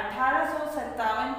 1857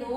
2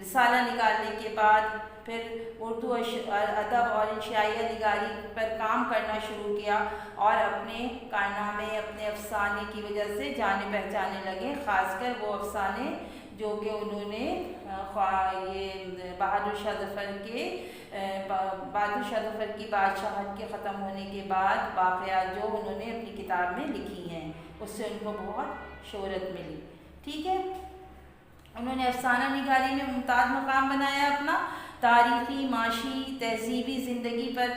رسالہ نکالنے کے بعد پھر اردو ادب اور انشائیہ نگاری پر کام کرنا شروع کیا اور اپنے کارنامے اپنے افسانے کی وجہ سے جانے پہچانے لگے، خاص کر وہ افسانے جو کہ انہوں نے یہ بہادر شاہ ظفر کی بادشاہت کے ختم ہونے کے بعد واقعات جو انہوں نے اپنی کتاب میں لکھی ہیں، اس سے ان کو بہت شہرت ملی۔ ٹھیک ہے، انہوں نے افسانہ نگاری میں ممتاز مقام بنایا اپنا، تاریخی، معاشی، تہذیبی زندگی پر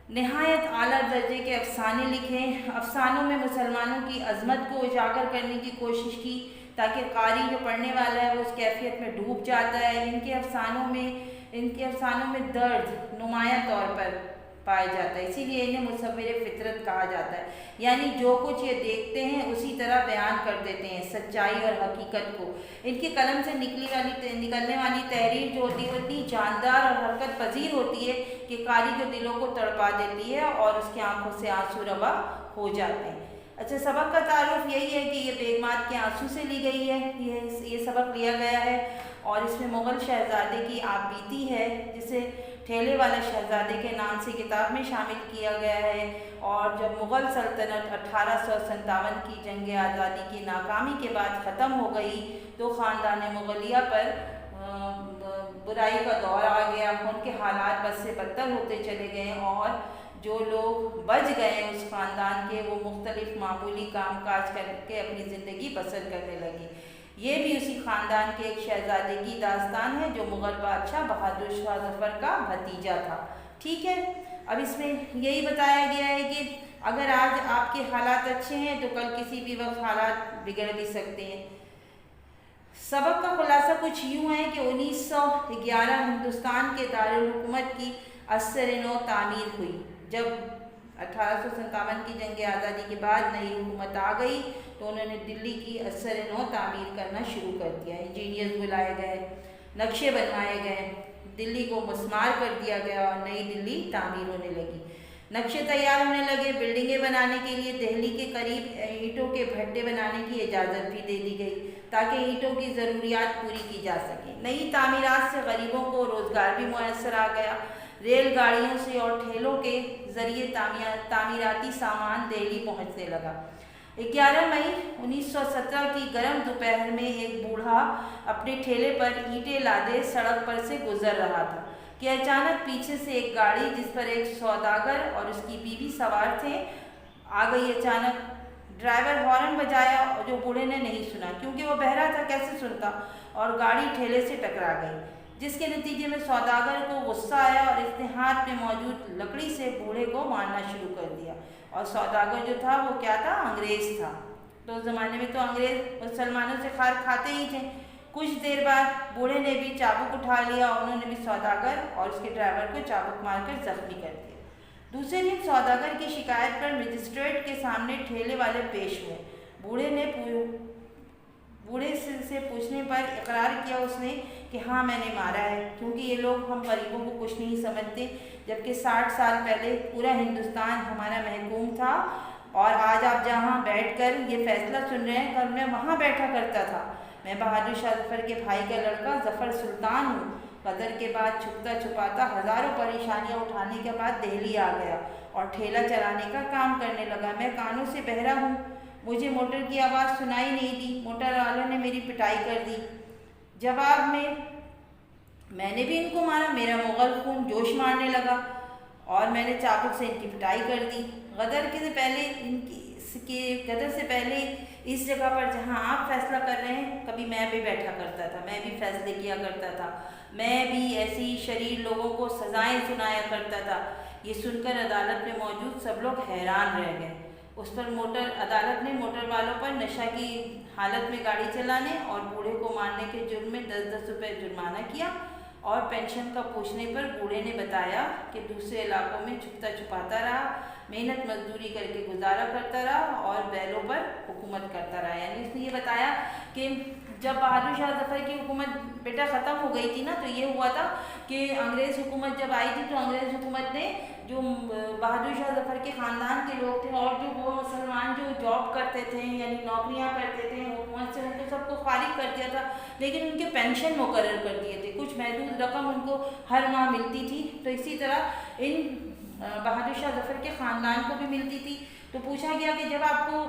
نہایت اعلیٰ درجے کے افسانے لکھے۔ افسانوں میں مسلمانوں کی عظمت کو اجاگر کرنے کی کوشش کی تاکہ قاری جو پڑھنے والا ہے وہ اس کیفیت میں ڈوب جاتا ہے۔ ان کے افسانوں میں درد نمایاں طور پر پایا جاتا ہے، اسی لیے انہیں مصور فطرت کہا جاتا ہے، یعنی جو کچھ یہ دیکھتے ہیں اسی طرح بیان کر دیتے ہیں، سچائی اور حقیقت کو۔ ان کے قلم سے نکلنے والی تحریر جو ہوتی ہے اتنی جاندار اور حرکت پذیر ہوتی ہے کہ قاری کے دلوں کو تڑپا دیتی ہے اور اس کی آنکھوں سے آنسو روا ہو جاتے ہیں۔ اچھا، سبق کا تعارف یہی ہے کہ یہ بیگمات کے آنسو سے لی گئی ہے، یہ سبق لیا گیا ہے، اور اس میں مغل شہزادے کی آپ بیتی ہے جسے ٹھیلے والے شہزادے کے نام سے کتاب میں شامل کیا گیا ہے۔ اور جب مغل سلطنت 1857 کی جنگ آزادی کی ناکامی کے بعد ختم ہو گئی تو خاندان مغلیہ پر برائی کا دور آ گیا، ان کے حالات بد سے بدتر ہوتے چلے گئے اور جو لوگ بچ گئے اس خاندان کے وہ مختلف معمولی کام کاج کر کے اپنی زندگی بسر کرنے لگے۔ یہ بھی اسی خاندان کے ایک شہزادے کی داستان ہے جو مغل بادشاہ بہادر شاہ ظفر کا بھتیجا تھا۔ ٹھیک ہے، اب اس میں یہی بتایا گیا ہے کہ اگر آج آپ کے حالات اچھے ہیں تو کل کسی بھی وقت حالات بگڑ بھی سکتے ہیں۔ سبق کا خلاصہ کچھ یوں ہے کہ 1911 ہندوستان کے دارالحکومت کی اثر نو تعمیر ہوئی۔ جب 1857 کی جنگ آزادی کے بعد نئی حکومت آ گئی تو انہوں نے دلی کی اثر نو تعمیر کرنا شروع کر دیا۔ انجینئرز بلائے گئے، نقشے بنوائے گئے، دلی کو مسمار کر دیا گیا اور نئی دلی تعمیر ہونے لگی۔ نقشے تیار ہونے لگے، بلڈنگیں بنانے کے لیے دہلی کے قریب اینٹوں کے بھٹے بنانے کی اجازت بھی دے دی گئی تاکہ اینٹوں کی ضروریات پوری کی جا سکیں۔ نئی تعمیرات سے غریبوں کو روزگار بھی میسر آ گیا۔ ریل گاڑیوں سے اور ٹھیلوں کے ذریعے تعمیراتی سامان دہلی پہنچنے لگا۔ 11 مئی 1917 کی گرم دوپہر میں ایک بوڑھا اپنے ٹھیلے پر اینٹیں لادے سڑک پر سے گزر رہا تھا کہ اچانک پیچھے سے ایک گاڑی جس پر ایک سوداگر اور اس کی بیوی سوار تھے آ گئی۔ اچانک ڈرائیور ہارن بجایا اور جو بوڑھے نے نہیں سنا کیونکہ وہ بہرا تھا، کیسے سنتا، اور گاڑی ٹھیلے سے ٹکرا گئی، جس کے نتیجے میں سوداگر کو غصہ آیا اور اس نے ہاتھ میں موجود لکڑی سے بوڑھے کو مارنا شروع کر دیا۔ اور سوداگر جو تھا وہ کیا تھا؟ انگریز تھا۔ تو اس زمانے میں تو انگریز مسلمانوں سے خار کھاتے ہی تھے۔ کچھ دیر بعد بوڑھے نے بھی چابک اٹھا لیا اور انہوں نے بھی سوداگر اور اس کے ڈرائیور کو چابک مار کر زخمی کر دیا۔ دوسرے دن سوداگر کی شکایت پر مجسٹریٹ کے سامنے ٹھیلے والے پیش ہوئے۔ بوڑھے سے پوچھنے پر اقرار کیا اس نے کہ ہاں میں نے مارا ہے، کیونکہ یہ لوگ ہم غریبوں کو کچھ نہیں سمجھتے، جبکہ 60 سال پہلے پورا ہندوستان ہمارا محکوم تھا اور آج آپ جہاں بیٹھ کر یہ فیصلہ سن رہے ہیں، کل میں وہاں بیٹھا کرتا تھا۔ میں بہادر شاہ ظفر کے بھائی کا لڑکا ظفر سلطان ہوں۔ غدر کے بعد چھپتا چھپاتا ہزاروں پریشانیاں اٹھانے کے بعد دہلی آ گیا اور ٹھیلا چلانے کا کام کرنے لگا۔ میں کانوں سے بہرا ہوں، مجھے موٹر کی آواز سنائی نہیں دی۔ موٹر والوں نے میری پٹائی کر دی۔ جواب میں نے بھی ان کو مارا، میرا مغل خون جوش مارنے لگا اور میں نے چابک سے ان کی پٹائی کر دی۔ غدر سے پہلے اس جگہ پر جہاں آپ فیصلہ کر رہے ہیں کبھی میں بھی بیٹھا کرتا تھا، میں بھی فیصلے کیا کرتا تھا، میں بھی ایسی شریر لوگوں کو سزائیں سنایا کرتا تھا۔ یہ سن کر عدالت میں موجود سب لوگ حیران رہ گئے۔ اس پر عدالت نے موٹر والوں پر نشہ کی حالت میں گاڑی چلانے اور بوڑھے کو مارنے کے جرم میں 10-10 روپے جرمانہ کیا، اور پینشن کا پوچھنے پر بوڑھے نے بتایا کہ دوسرے علاقوں میں چھپتا چھپاتا رہا، محنت مزدوری کر کے گزارا کرتا رہا اور بیلوں پر حکومت کرتا رہا۔ یعنی اس نے یہ بتایا کہ جب بہادر شاہ ظفر کی حکومت بیٹا ختم ہو گئی تھی نا، تو یہ ہوا تھا کہ انگریز حکومت جب آئی تھی تو انگریز حکومت نے جو بہادر شاہ ظفر کے خاندان کے لوگ تھے اور جو وہ مسلمان جو جاب کرتے تھے یعنی نوکریاں کرتے تھے حکومت سے ان کو سب کو فارغ کر دیا تھا، لیکن ان کے پینشن مقرر کر دیے تھے، کچھ محدود رقم ان کو ہر ماہ ملتی تھی، تو اسی طرح ان بہادر شاہ ظفر کے خاندان کو بھی ملتی تھی۔ تو پوچھا گیا کہ جب آپ کو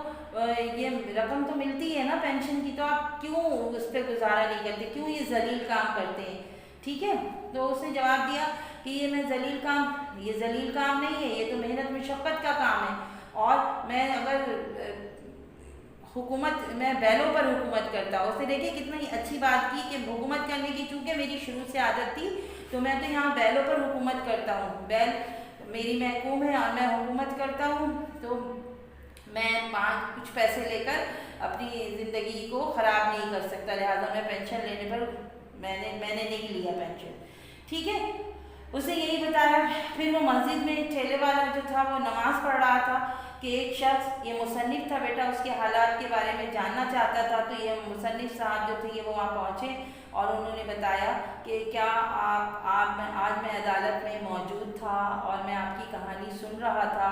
یہ رقم تو ملتی ہے نا پینشن کی، تو آپ کیوں اس پہ گزارا نہیں کرتے، کیوں یہ ذلیل کام کرتے ہیں؟ ٹھیک ہے، تو اس نے جواب دیا کہ یہ ذلیل کام نہیں ہے، یہ تو محنت مشقت کا کام ہے، اور میں اگر میں بیلوں پر حکومت کرتا ہوں۔ اس نے دیکھیے کتنا ہی اچھی بات کی کہ حکومت کرنے کی چونکہ میری شروع سے عادت تھی، تو میں تو یہاں بیلوں پر حکومت کرتا ہوں، بیل میری محکوم ہے اور میں حکومت کرتا ہوں، تو میں کچھ پیسے لے کر اپنی زندگی کو خراب نہیں کر سکتا، لہٰذا میں پینشن لینے پر میں نے نہیں لیا پینشن۔ ٹھیک ہے، اسے یہی بتایا۔ پھر وہ مسجد میں ٹھیلے والا جو تھا وہ نماز پڑھ رہا تھا کہ ایک شخص، یہ مصنف تھا بیٹا، اس کے حالات کے بارے میں جاننا چاہتا تھا، تو یہ مصنف صاحب جو تھے وہ وہاں پہنچے اور انہوں نے بتایا کہ کیا آج میں عدالت میں موجود تھا اور میں آپ کی کہانی سن رہا تھا،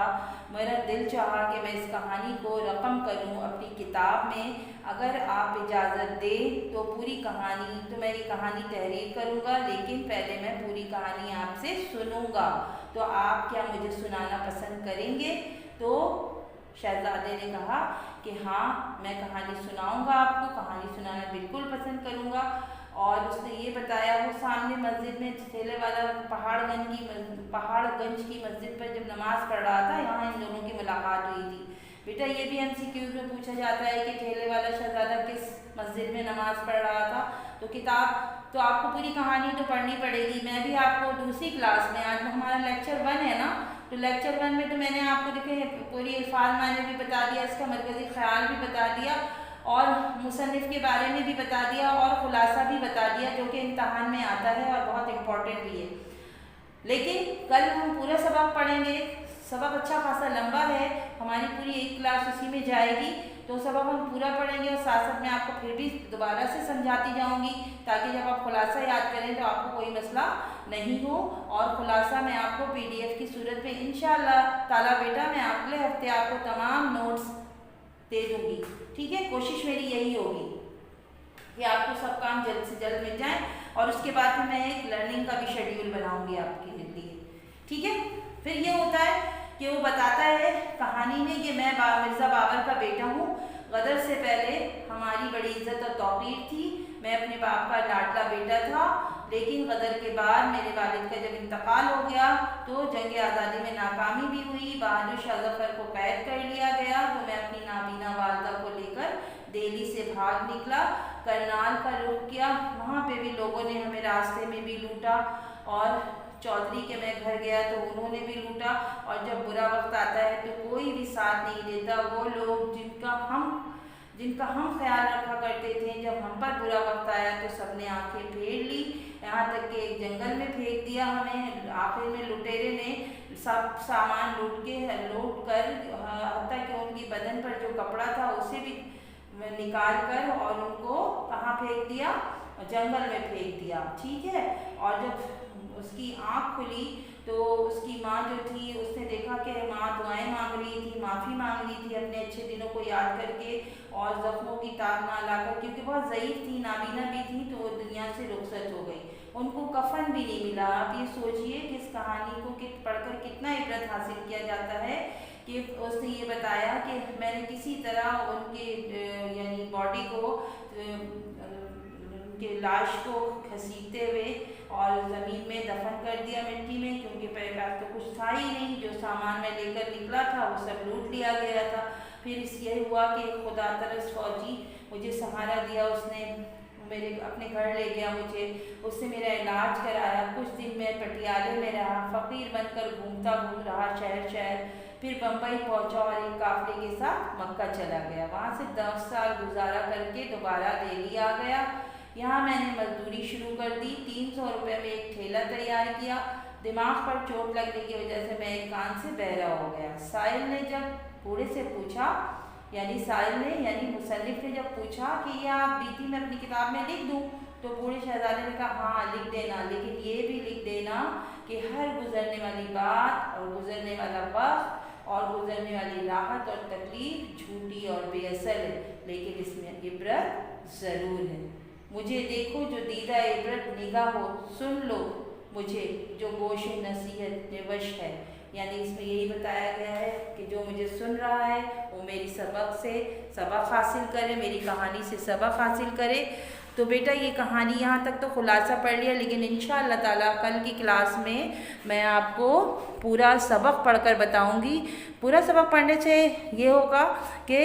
میرا دل چاہا کہ میں اس کہانی کو رقم کروں اپنی کتاب میں، اگر آپ اجازت دیں تو میں یہ کہانی تحریر کروں گا، لیکن پہلے میں پوری کہانی آپ سے سنوں گا، تو آپ کیا مجھے سنانا پسند کریں گے؟ تو شہزادے نے کہا کہ ہاں میں کہانی سناؤں گا، آپ کو کہانی سنانا بالکل پسند کروں گا۔ اور اس نے یہ بتایا، وہ سامنے مسجد میں ٹھیلے والا پہاڑ گنج کی مسجد پر جب نماز پڑھ رہا تھا، یہاں ان دونوں کی ملاقات ہوئی تھی۔ بیٹا یہ بھی MCQs میں پوچھا جاتا ہے کہ ٹھیلے والا شہزادہ کس مسجد میں نماز پڑھ رہا تھا، تو کتاب تو آپ کو پوری کہانی تو پڑھنی پڑے گی۔ میں بھی آپ کو دوسری کلاس میں، آج ہمارا لیکچر 1 ہے نا، تو لیکچر 1 میں تو میں نے آپ کو دیکھے پوری الفاظ معنی بھی بتا دیا، اس کا مرکزی خیال بھی بتا دیا اور مصنف کے بارے میں بھی بتا دیا اور خلاصہ بھی بتا دیا، جو کہ امتحان میں آتا ہے اور بہت امپورٹنٹ بھی ہے۔ لیکن کل ہم پورا سبق پڑھیں گے، سبق اچھا خاصا لمبا ہے، ہماری پوری ایک کلاس اسی میں جائے گی، تو سبق ہم پورا پڑھیں گے اور ساتھ ساتھ میں آپ کو پھر بھی دوبارہ سے سمجھاتی جاؤں گی، تاکہ جب آپ خلاصہ یاد کریں تو آپ کو کوئی مسئلہ نہیں ہو، اور خلاصہ میں آپ کو PDF کی صورت میں انشاءاللہ تعالیٰ بیٹا میں اگلے ہفتے آپ کو تمام نوٹس دے دوں گی۔ ٹھیک ہے، کوشش میری یہی ہوگی کہ آپ کو سب کام جلد سے جلد مل جائیں، اور اس کے بعد میں ایک لرننگ کا بھی شیڈیول بناؤں گی آپ کے لیے۔ ٹھیک ہے، پھر یہ ہوتا ہے کہ وہ بتاتا ہے کہانی میں کہ میں مرزا بابر کا بیٹا ہوں، غدر سے پہلے ہماری بڑی عزت اور توقیر تھی، میں اپنے باپ کا لاڈلا بیٹا تھا، لیکن غدر کے بعد میرے والد کا جب انتقال ہو گیا تو جنگ آزادی میں ناکامی بھی ہوئی، بہادر شاہ ظفر کو قید کر لیا گیا، تو میں اپنی نابینا والدہ کو لے کر دہلی سے بھاگ نکلا، کرنال کا رخ کیا، وہاں پہ بھی لوگوں نے ہمیں راستے میں بھی لوٹا، اور چودھری کے میں گھر گیا تو انہوں نے بھی لوٹا، اور جب برا وقت آتا ہے تو کوئی بھی ساتھ نہیں دیتا، وہ لوگ جن کا ہم خیال رکھا کرتے تھے، جب ہم پر برا وقت آیا تو سب نے آنکھیں پھیر لی، یہاں تک کہ ایک جنگل میں پھینک دیا ہمیں، آخر میں لٹیرے نے سب سامان لوٹ کر حتیٰ کہ ان کی بدن پر جو کپڑا تھا اسے بھی نکال کر اور ان کو کہاں پھینک دیا؟ جنگل میں پھینک دیا۔ ٹھیک ہے، اور جب اس کی آنکھ کھلی تو اس کی ماں جو تھی اس نے دیکھا کہ ماں دعائیں مانگ رہی تھی، معافی مانگ رہی تھی اپنے اچھے دنوں کو یاد کر کے، اور زخموں کی تاب نہ لا کر، کیونکہ بہت ضعیف تھی، نابینا بھی تھی، تو وہ دنیا سے رخصت ہو گئی، ان کو کفن بھی نہیں ملا۔ آپ یہ سوچئے کہ اس کہانی کو پڑھ کر کتنا عبرت حاصل کیا جاتا ہے، کہ اس نے یہ بتایا کہ میں نے کسی طرح ان کے یعنی باڈی کو، ان کے لاش کو گھسیٹتے ہوئے اور زمین میں دفن کر دیا مٹی میں، کیونکہ پہلے بات تو کچھ تھا ہی نہیں، جو سامان میں لے کر نکلا تھا وہ سب لوٹ لیا گیا تھا۔ پھر یہ ہوا کہ خدا ترس فوجی مجھے سہارا دیا، اس نے اپنے گھر لے گیا مجھے، اس سے میرا علاج کرایا، کچھ دن میں پٹیالے میں رہا، فقیر بن کر گھوم رہا شہر، پھر بمبئی پہنچا اور ایک قافلے کے ساتھ مکہ چلا گیا، وہاں سے 10 سال گزارا کر کے دوبارہ دہلی آ گیا، یہاں میں نے مزدوری شروع کر دی، 300 روپے میں ایک ٹھیلا تیار کیا، دماغ پر چوٹ لگنے کی وجہ سے میں ایک کان سے بہرا ہو گیا۔ سائل نے جب بوڑھے سے پوچھا، یعنی مصنف نے جب پوچھا کہ یہ آپ بیتی میں اپنی کتاب میں لکھ دوں، تو بوڑھے شہزادے نے کہا ہاں لکھ دینا، لیکن یہ بھی لکھ دینا کہ ہر گزرنے والی بات اور گزرنے والا وقت اور گزرنے والی راحت اور تکلیف جھوٹی اور بے اثر ہے، لیکن اس میں عبرت ضرور ہے۔ مجھے دیکھو جو دیدہ عبرت نگاہ ہو، سن لو مجھے جو گوش نصیحت میں وش ہے۔ یعنی اس میں یہی بتایا گیا ہے کہ جو مجھے سن رہا ہے وہ میری سبق سے سبق حاصل کرے، میری کہانی سے سبق حاصل کرے۔ تو بیٹا یہ کہانی یہاں تک تو خلاصہ پڑھ لیا، لیکن انشاءاللہ تعالیٰ کل کی کلاس میں آپ کو پورا سبق پڑھ کر بتاؤں گی۔ پورا سبق پڑھنے سے یہ ہوگا کہ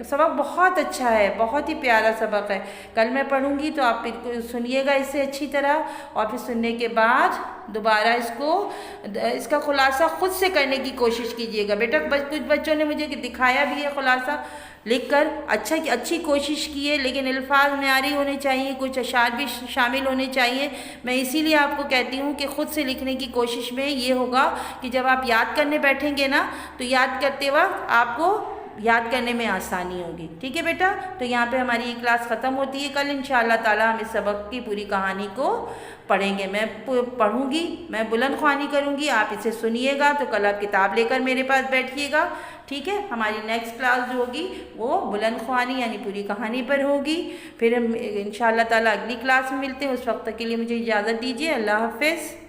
سبق بہت اچھا ہے، بہت ہی پیارا سبق ہے۔ کل میں پڑھوں گی تو آپ سنیے گا اسے اچھی طرح، اور پھر سننے کے بعد دوبارہ اس کا خلاصہ خود سے کرنے کی کوشش کیجیے گا۔ بیٹا کچھ بچوں نے مجھے دکھایا بھی ہے خلاصہ لکھ کر، اچھی کوشش کی ہے، لیکن الفاظ معیاری ہونے چاہیے، کچھ اشعار بھی شامل ہونے چاہیے۔ میں اسی لیے آپ کو کہتی ہوں کہ خود سے لکھنے کی کوشش میں یہ ہوگا کہ جب آپ یاد کرنے بیٹھیں گے نا تو یاد کرتے وقت آپ کو یاد کرنے میں آسانی ہوگی۔ ٹھیک ہے بیٹا، تو یہاں پہ ہماری یہ کلاس ختم ہوتی ہے۔ کل انشاءاللہ تعالیٰ ہم اس سبق کی پوری کہانی کو پڑھیں گے۔ میں پڑھوں گی، میں بلند خوانی کروں گی، آپ اسے سنیے گا، تو کل آپ کتاب لے کر میرے پاس بیٹھیے گا۔ ٹھیک ہے، ہماری نیکسٹ کلاس جو ہوگی وہ بلند خوانی یعنی پوری کہانی پر ہوگی۔ پھر ہم انشاءاللہ تعالیٰ اگلی کلاس میں ملتے ہیں، اس وقت تک کے لیے مجھے اجازت دیجیے۔ اللہ حافظ۔